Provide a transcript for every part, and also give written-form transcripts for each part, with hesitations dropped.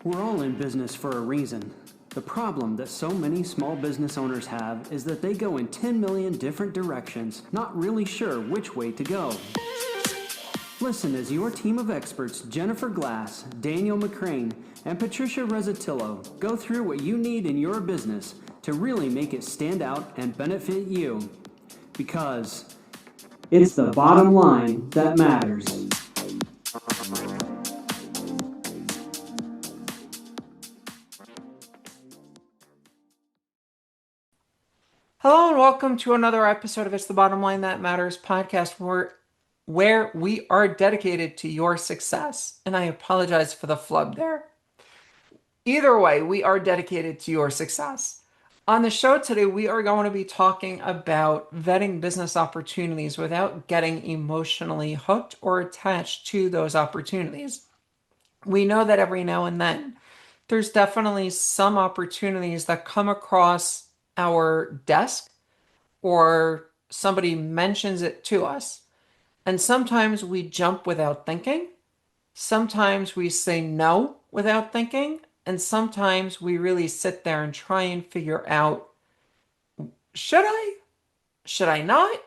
We're all in business for a reason. The problem that so many small business owners have is that they go in 10 million different directions, not really sure which way to go. Listen as your team of experts, Jennifer Glass, Daniel McCraine, and Patricia Reszetylo, go through what you need in your business to really make it stand out and benefit you. Because it's the bottom line that matters. Hello and welcome to another episode of It's the Bottom Line That Matters podcast, where we are dedicated to your success. And I apologize for the flub there. Either way, we are dedicated to your success. On the show today, we are going to be talking about vetting business opportunities without getting emotionally hooked or attached to those opportunities. We know that every now and then, there's definitely some opportunities that come across our desk or somebody mentions it to us. And sometimes we jump without thinking. Sometimes we say no without thinking. And sometimes we really sit there and try and figure out, should I? Should I not?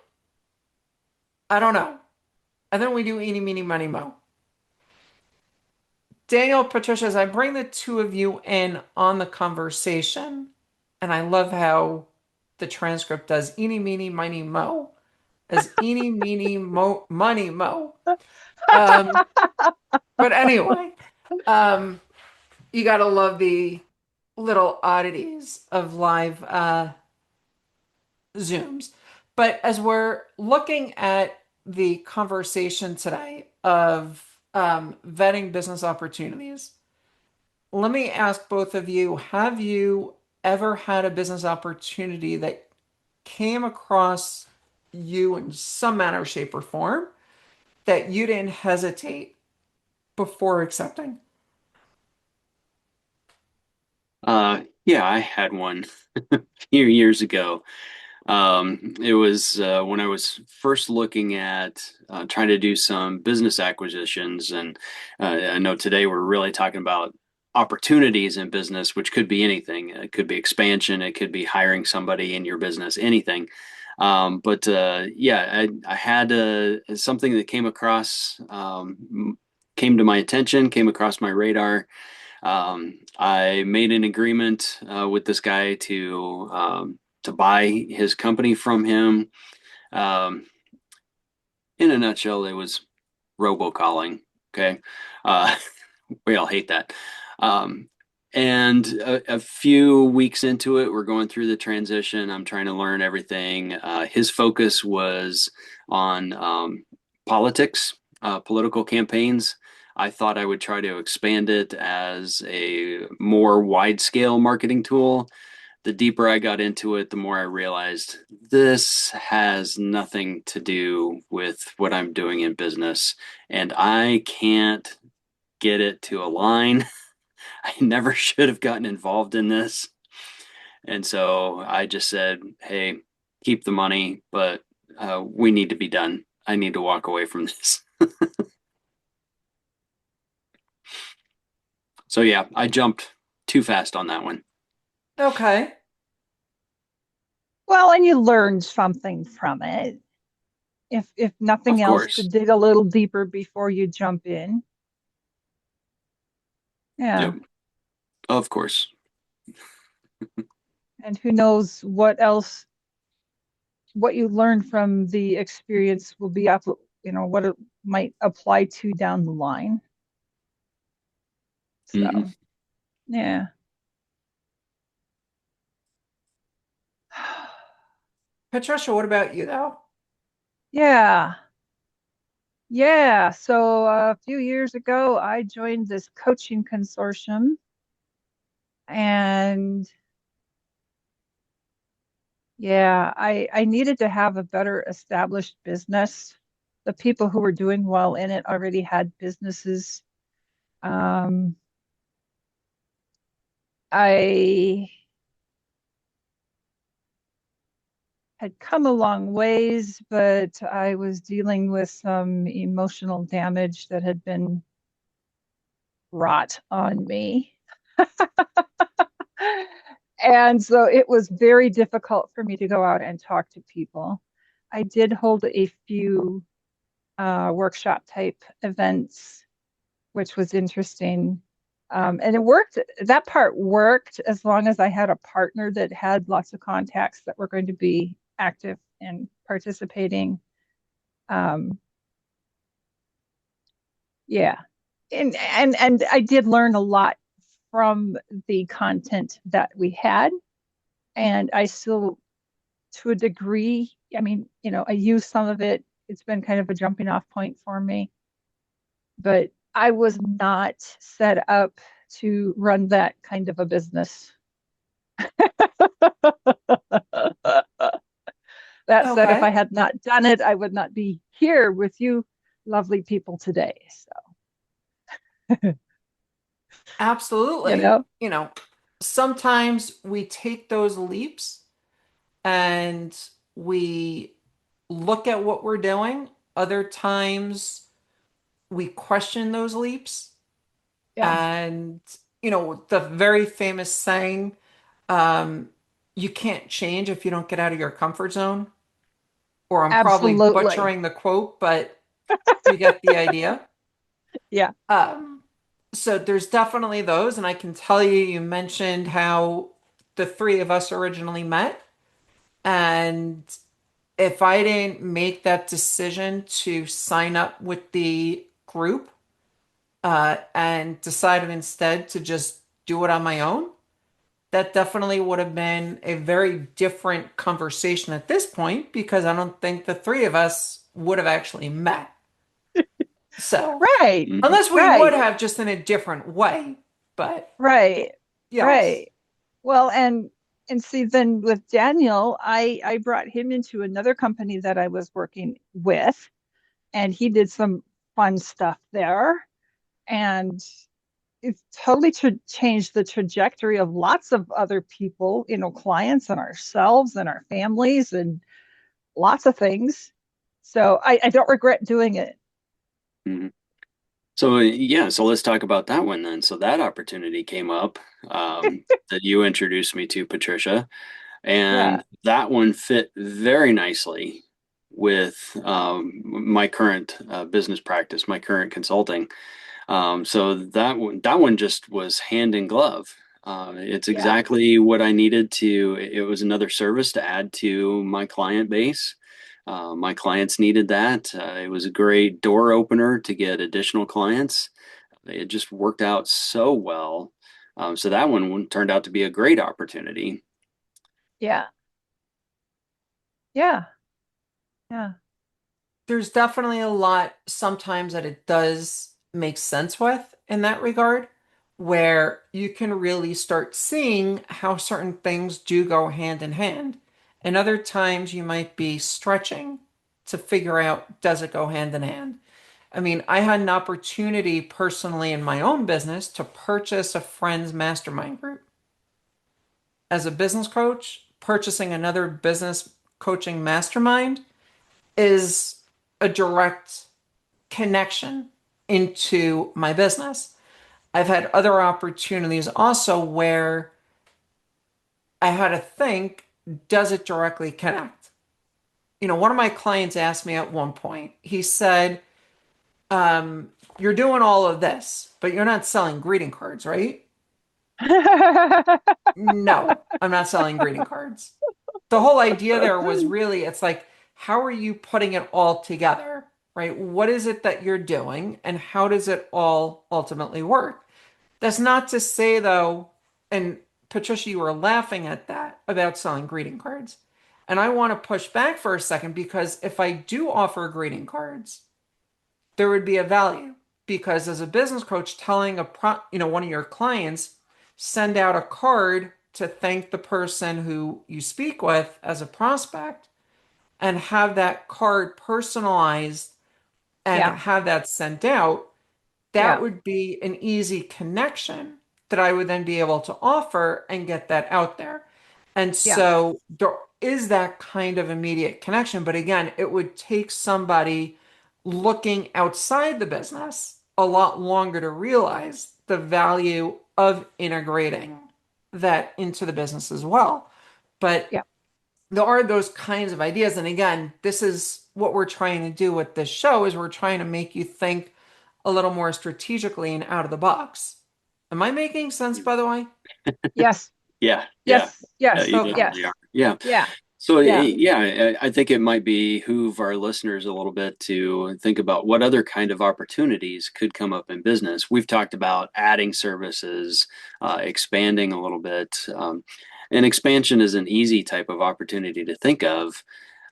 I don't know. And then we do eeny, meeny, miny, mo. Daniel, Patricia, as I bring the two of you in on the conversation, and I love how the transcript does eeny, meeny, miny, mo, as eeny, meeny, mo, money, mo. But anyway, you got to love the little oddities of live Zooms. But as we're looking at the conversation today of vetting business opportunities, let me ask both of you, have you ever had a business opportunity that came across you in some manner, shape, or form that you didn't hesitate before accepting? Yeah, I had one a few years ago. It was when I was first looking at trying to do some business acquisitions, and I know today we're really talking about opportunities in business, which could be anything. It could be expansion, it could be hiring somebody in your business, anything. But yeah, I had something that came to my attention, came across my radar. I made an agreement with this guy to buy his company from him. Um, in a nutshell, it was robocalling. Okay, uh, we all hate that. Um, and a few weeks into it, we're going through the transition. I'm trying to learn everything. His focus was on politics, political campaigns. I thought I would try to expand it as a more wide scale marketing tool. The deeper I got into it, the more I realized this has nothing to do with what I'm doing in business, and I can't get it to align. I never should have gotten involved in this. And so I just said, hey, keep the money, but we need to be done. I need to walk away from this. So yeah, I jumped too fast on that one. Okay. Well, and you learned something from it. If nothing Of else, to course. dig a little deeper before you jump in. Yeah. Yep. Of course. And who knows what else, what you learn from the experience will be up, what it might apply to down the line. Hmm. So, yeah. Patricia, what about you though? Yeah. Yeah. So a few years ago, I joined this coaching consortium, and yeah, I needed to have a better established business. The people who were doing well in it already had businesses. Um, I had come a long ways, but I was dealing with some emotional damage that had been wrought on me. And so it was very difficult for me to go out and talk to people. I did hold a few workshop type events, which was interesting. And it worked, that part worked as long as I had a partner that had lots of contacts that were going to be active and participating. Um, yeah. And I did learn a lot from the content that we had. And I still, to a degree, I mean, I use some of it. It's been kind of a jumping off point for me, but I was not set up to run that kind of a business. That said, if I Okay. had not done it, I would not be here with you lovely people today. So, you Absolutely. know, Sometimes we take those leaps and we look at what we're doing. Other times we question those leaps. yeah, And, the very famous saying, um, you can't change if you don't get out of your comfort zone. Or I'm probably absolutely. butchering the quote, but you get the idea. Yeah, Um, so there's definitely those. And I can tell you, you mentioned how the three of us originally met. And if I didn't make that decision to sign up with the group, and decided instead to just do it on my own, that definitely would have been a very different conversation at this point because I don't think the three of us would have actually met. So, right, Mhm. unless we would right, have just in a different way, but right, yes. right. Well, and see, then with Daniel, I brought him into another company that I was working with, and he did some fun stuff there, and it's totally changed the trajectory of lots of other people, clients and ourselves and our families and lots of things. So I don't regret doing it. Mhm. So yeah, so let's talk about that one then. So that opportunity came up that you introduced me to, Patricia, Yeah, and that one fit very nicely with my current business practice, my current consulting. So that one just was hand in glove. It's yeah, exactly what I needed to. It was another service to add to my client base. My clients needed that. It was a great door opener to get additional clients. It just worked out so well. So that one turned out to be a great opportunity. yeah, yeah, yeah, There's definitely a lot sometimes that it does make sense with in that regard, where you can really start seeing how certain things do go hand in hand. And other times you might be stretching to figure out, does it go hand in hand? I mean, I had an opportunity personally in my own business to purchase a friend's mastermind group. As a business coach, purchasing another business coaching mastermind is a direct connection into my business. I've had other opportunities also where I had to think, does it directly connect? One of my clients asked me at one point, he said, you're doing all of this, but you're not selling greeting cards, right? No, I'm not selling greeting cards. The whole idea there was really, it's like, how are you putting it all together, right? What is it that you're doing, and how does it all ultimately work? That's not to say, though, and Patricia, you were laughing at that about selling greeting cards. And I want to push back for a second because if I do offer greeting cards, there would be a value because as a business coach telling one of your clients send out a card to thank the person who you speak with as a prospect and have that card personalized and yeah, have that sent out, that yeah, would be an easy connection that I would then be able to offer and get that out there. And yeah, so there is that kind of immediate connection. But again, it would take somebody looking outside the business a lot longer to realize the value of integrating that into the business as well. But Yeah. there are those kinds of ideas. And again, this is what we're trying to do with this show is we're trying to make you think a little more strategically and out of the box. Am I making sense, by the way? Yes. Yeah, yeah, Yes. yeah, Yes. you Okay. definitely Yes. are. Yeah. Yeah. So, Yeah. yeah, I think it might behoove our listeners a little bit to think about what other kind of opportunities could come up in business. We've talked about adding services, expanding a little bit. And expansion is an easy type of opportunity to think of.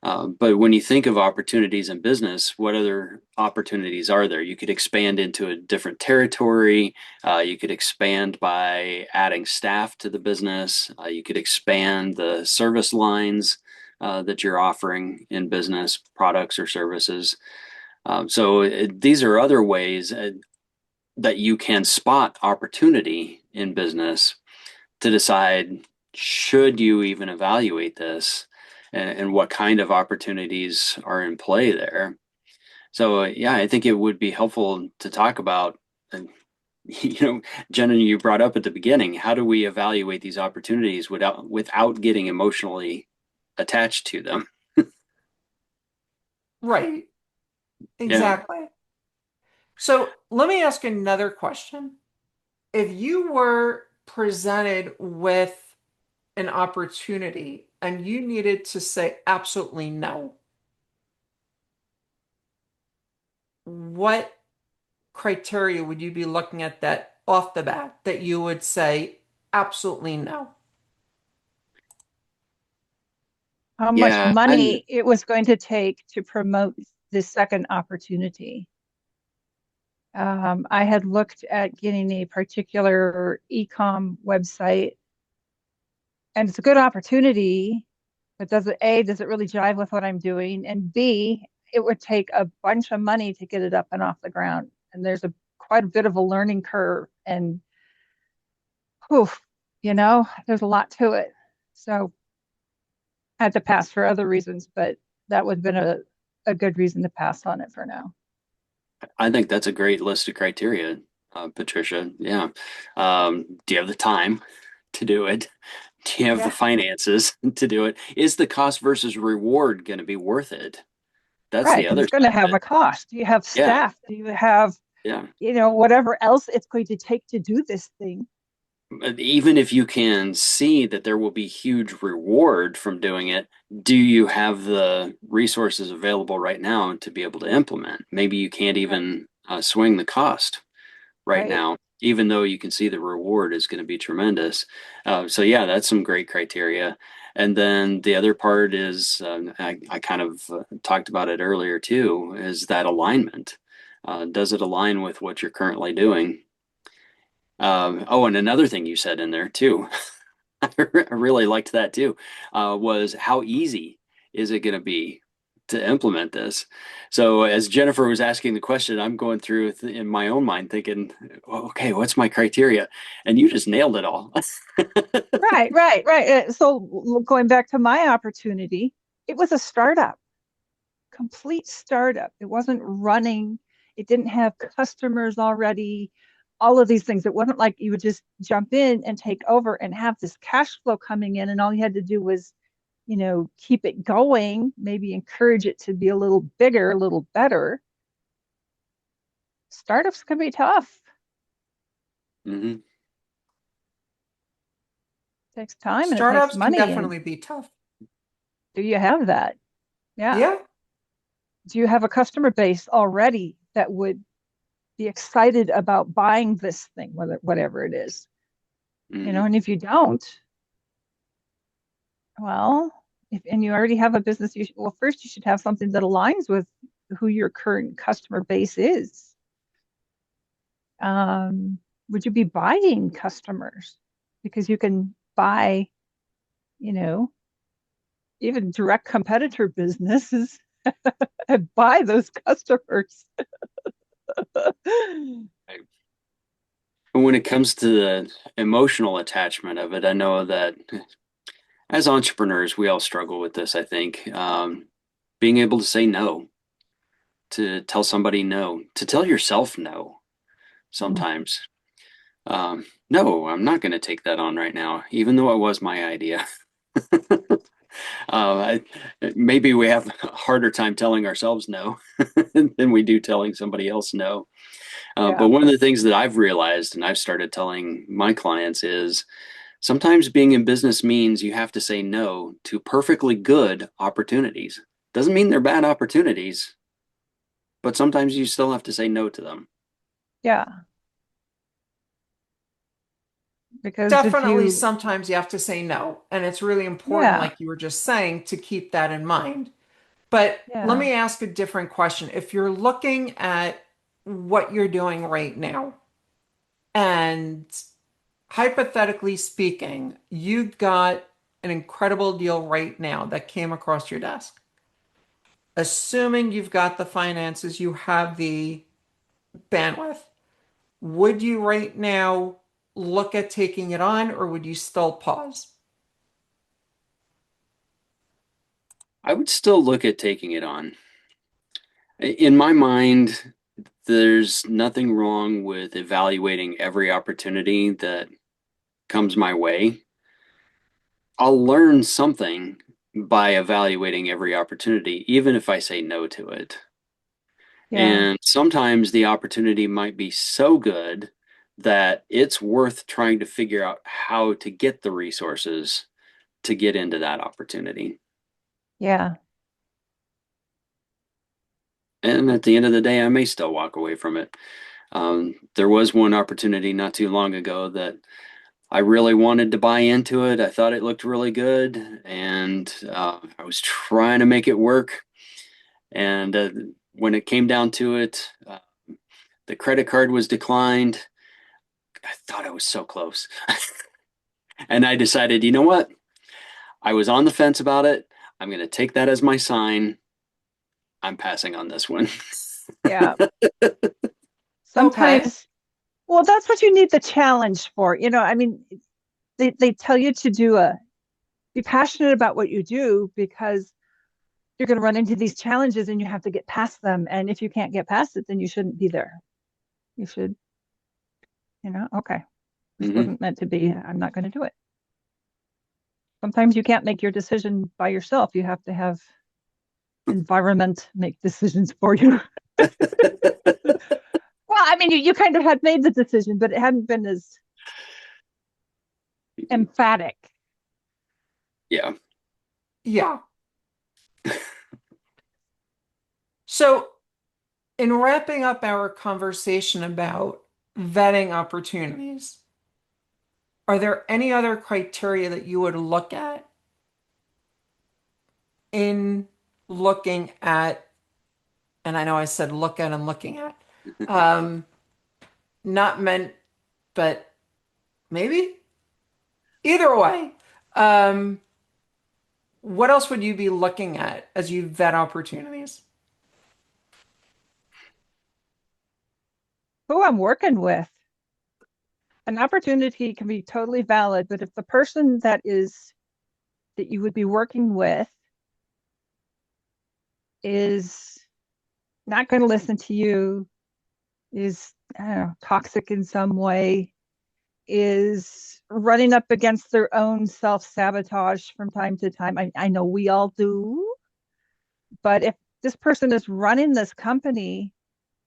But when you think of opportunities in business, what other opportunities are there? You could expand into a different territory. You could expand by adding staff to the business. You could expand the service lines that you're offering in business, products or services. These are other ways that you can spot opportunity in business to decide, should you even evaluate this, and what kind of opportunities are in play there. So yeah, I think it would be helpful to talk about, Jenna, you brought up at the beginning, how do we evaluate these opportunities without getting emotionally attached to them? Right. Yeah. Exactly. So let me ask another question. If you were presented with an opportunity and you needed to say absolutely no, what criteria would you be looking at that off the bat that you would say absolutely no? How much Yeah, money it was going to take to promote this second opportunity. I had looked at getting a particular e-com website, and it's a good opportunity, but does it really jive with what I'm doing? And B, it would take a bunch of money to get it up and off the ground. And there's a quite a bit of a learning curve, and poof, there's a lot to it. So I had to pass for other reasons, but that would have been a good reason to pass on it for now. I think that's a great list of criteria, Patricia. Yeah. Do you have the time to do it? Do you have the Yeah, finances to do it? Is the cost versus reward going to be worth it? That's right. the Because other it's going to side of have it. a cost. Do you have Yeah. staff? Do you have, Yeah. whatever else it's going to take to do this thing? But even if you can see that there will be huge reward from doing it, do you have the resources available right now to be able to implement? Maybe you can't Right. even swing the cost right Right. now, even though you can see the reward is going to be tremendous. So yeah, that's some great criteria. And then the other part is, I kind of talked about it earlier too, is that alignment. Does it align with what you're currently doing? Oh, and another thing you said in there too, I really liked that too, was how easy is it going to be to implement this? So as Jennifer was asking the question, I'm going through in my own mind thinking, well, okay, what's my criteria? And you just nailed it all. Right. Right. Right. So going back to my opportunity, it was a startup, complete startup. It wasn't running. It didn't have customers already. All of these things. It wasn't like you would just jump in and take over and have this cash flow coming in, and all you had to do was keep it going, maybe encourage it to be a little bigger, a little better. Startups can be tough. hmm It takes time and it takes Startups can money. And definitely be tough. do you have that? Yeah. Yeah. Do you have a customer base already that would be excited about buying this thing, whatever it is? hmm And if you don't, well, and you already have a business, well, first you should have something that aligns with who your current customer base is. Would you be buying customers? Because you can buy, you know, even direct competitor businesses and buy those customers. And when it comes to the emotional attachment of it, I know that as entrepreneurs, we all struggle with this, I think. Being able to say no, to tell somebody no, to tell yourself no Mm. sometimes. no, I'm not going to take that on right now, even though it was my idea. Uh, Maybe we have a harder time telling ourselves no than we do telling somebody else no. Yeah. But one of the things that I've realized and I've started telling my clients is sometimes being in business means you have to say no to perfectly good opportunities. Doesn't mean they're bad opportunities, but sometimes you still have to say no to them. Yeah. Because if Definitely, you, sometimes you have to say no. And it's really important, yeah, like you were just saying, to keep that in mind. But let yeah, me ask a different question. If you're looking at what you're doing right now, and hypothetically speaking, you got an incredible deal right now that came across your desk. Assuming you've got the finances, you have the bandwidth, would you right now look at taking it on, or would you still pause? I would still look at taking it on. In my mind, there's nothing wrong with evaluating every opportunity that comes my way. I'll learn something by evaluating every opportunity, even if I say no to it. yeah, And sometimes the opportunity might be so good that it's worth trying to figure out how to get the resources to get into that opportunity. yeah, And at the end of the day, I may still walk away from it. There was one opportunity not too long ago that I really wanted to buy into it. I thought it looked really good, and I was trying to make it work. And when it came down to it, the credit card was declined. I thought I was so close. And I decided, you know what? I was on the fence about it. I'm going to take that as my sign. I'm passing on this one. yeah. Okay. Sometimes, well, that's what you need the challenge for. I mean, they tell you to be passionate about what you do because you're going to run into these challenges and you have to get past them. And if you can't get past it, then you shouldn't be there. You should, okay, this Hmm. wasn't meant to be. I'm not going to do it. Sometimes you can't make your decision by yourself. You have to have environment make decisions for you. Well, I mean, you kind of had made the decision, but it hadn't been as emphatic. Yeah. Yeah. So, in wrapping up our conversation about vetting opportunities, are there any other criteria that you would look at in looking at, and I know I said look at and looking at, um, not meant, but maybe either way. Um, what else would you be looking at as you vet opportunities? Who I'm working with, an opportunity can be totally valid, but if the person that you would be working with is not going to listen to you, is, I don't know, toxic in some way, is running up against their own self-sabotage from time to time. I know we all do, but if this person is running this company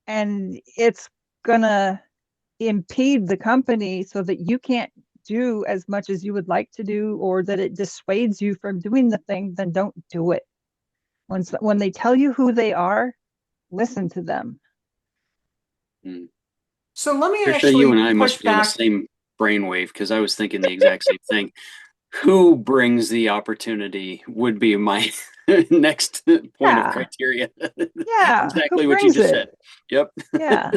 and it's gonna impede the company so that you can't do as much as you would like to do, or that it dissuades you from doing the thing, then don't do it. When they tell you who they are, listen to them. Mm. So let me Trisha, you and actually I push must be on the back. same brainwave because I was thinking the exact same thing. Who brings the opportunity would be my next point of Yeah, criteria. yeah. Who Exactly what you brings just it? said. Yep. Yeah.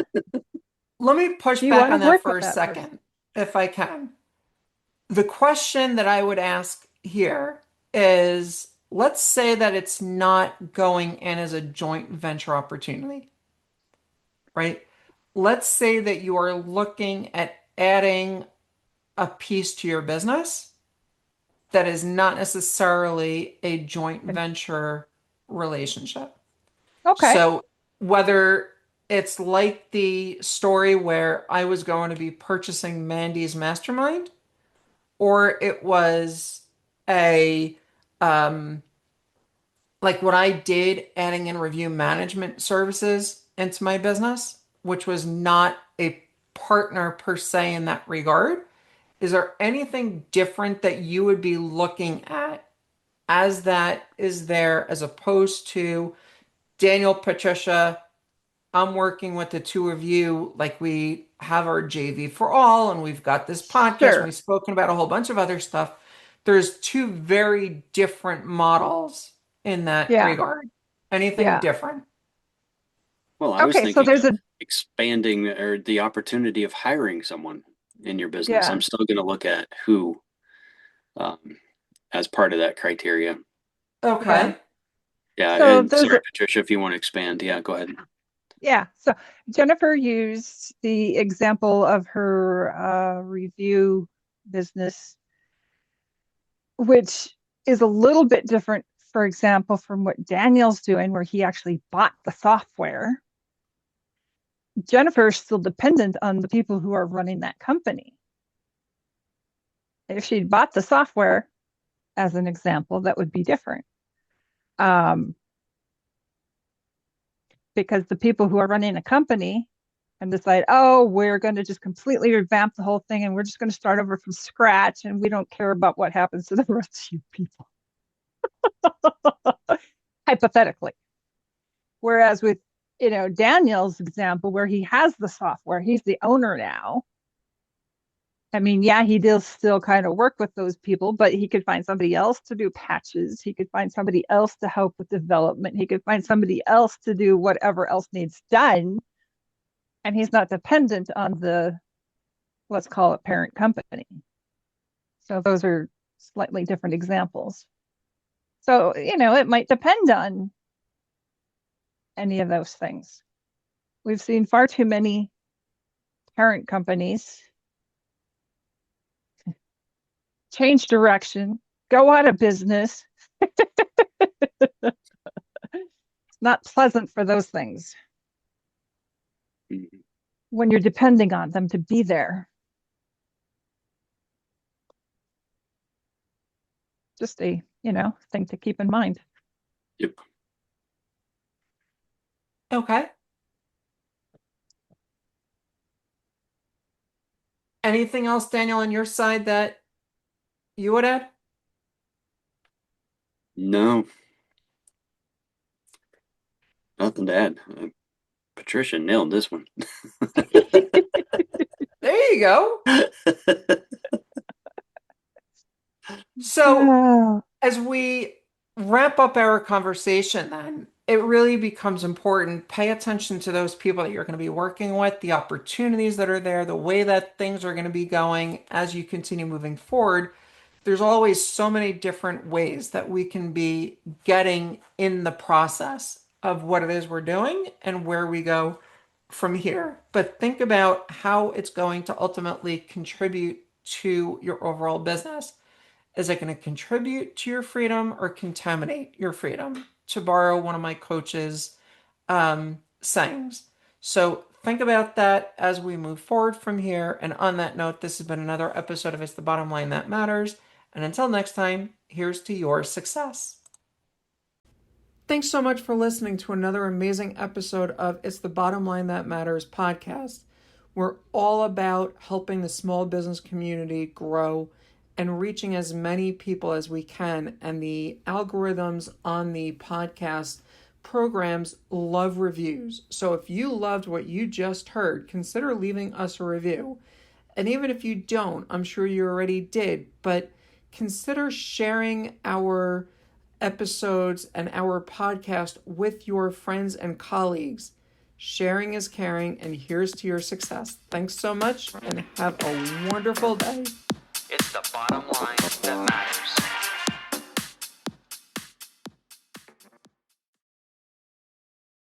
Let me push Do you back want to on that work for with a that person? second, if I can. The question that I would ask here is, let's say that it's not going in as a joint venture opportunity, right? Let's say that you are looking at adding a piece to your business that is not necessarily a joint venture relationship. Okay. So whether it's like the story where I was going to be purchasing Mandy's mastermind, or it was a like what I did adding in review management services into my business, which was not a partner per se in that regard. Is there anything different that you would be looking at as that is there as opposed to Daniel, Patricia, I'm working with the two of you, like we have our JV for all, and we've got this podcast, and Sure. we've spoken about a whole bunch of other stuff. There's two very different models in that Yeah. regard. Anything Yeah. different? Well, I was Okay. So thinking there's of a, expanding or the opportunity of hiring someone in your business. yeah. I'm still going to look at who um, as part of that criteria. Okay. Yeah. Yeah, So and there's sorry, a, Patricia, if you want to expand, yeah, go ahead. yeah. So Jennifer used the example of her review business, which is a little bit different, for example, from what Daniel's doing, where he actually bought the software. Jennifer is still dependent on the people who are running that company. If she'd bought the software, as an example, that would be different. Um, because the people who are running a company and decide, oh, we're going to just completely revamp the whole thing and we're just going to start over from scratch and we don't care about what happens to the rest of you people, hypothetically. Whereas with, Daniel's example, where he has the software, he's the owner now. I mean, yeah, he does still kind of work with those people, but he could find somebody else to do patches. He could find somebody else to help with development. He could find somebody else to do whatever else needs done. And he's not dependent on the, let's call it, parent company. So those are slightly different examples. So, it might depend on any of those things. We've seen far too many parent companies change direction, go out of business. It's not pleasant for those things Mhm. when you're depending on them to be there. Just a, thing to keep in mind. Yep. Okay. Anything else, Daniel, on your side that you would add? No, nothing to add. Patricia nailed this one. There you go. So, Oh, as we wrap up our conversation, then it really becomes important. Pay attention to those people that you're going to be working with, the opportunities that are there, the way that things are going to be going as you continue moving forward. There's always so many different ways that we can be getting in the process of what it is we're doing and where we go from here. But think about how it's going to ultimately contribute to your overall business. Is it going to contribute to your freedom or contaminate your freedom? To borrow one of my coach's sayings. So think about that as we move forward from here. And on that note, this has been another episode of It's the Bottom Line That Matters. And until next time, here's to your success. Thanks so much for listening to another amazing episode of It's the Bottom Line That Matters podcast. We're all about helping the small business community grow and reaching as many people as we can. And the algorithms on the podcast programs love reviews. So if you loved what you just heard, consider leaving us a review. And even if you don't, I'm sure you already did, but consider sharing our episodes and our podcast with your friends and colleagues. Sharing is caring, and here's to your success. Thanks so much, and have a wonderful day. It's the bottom line that matters.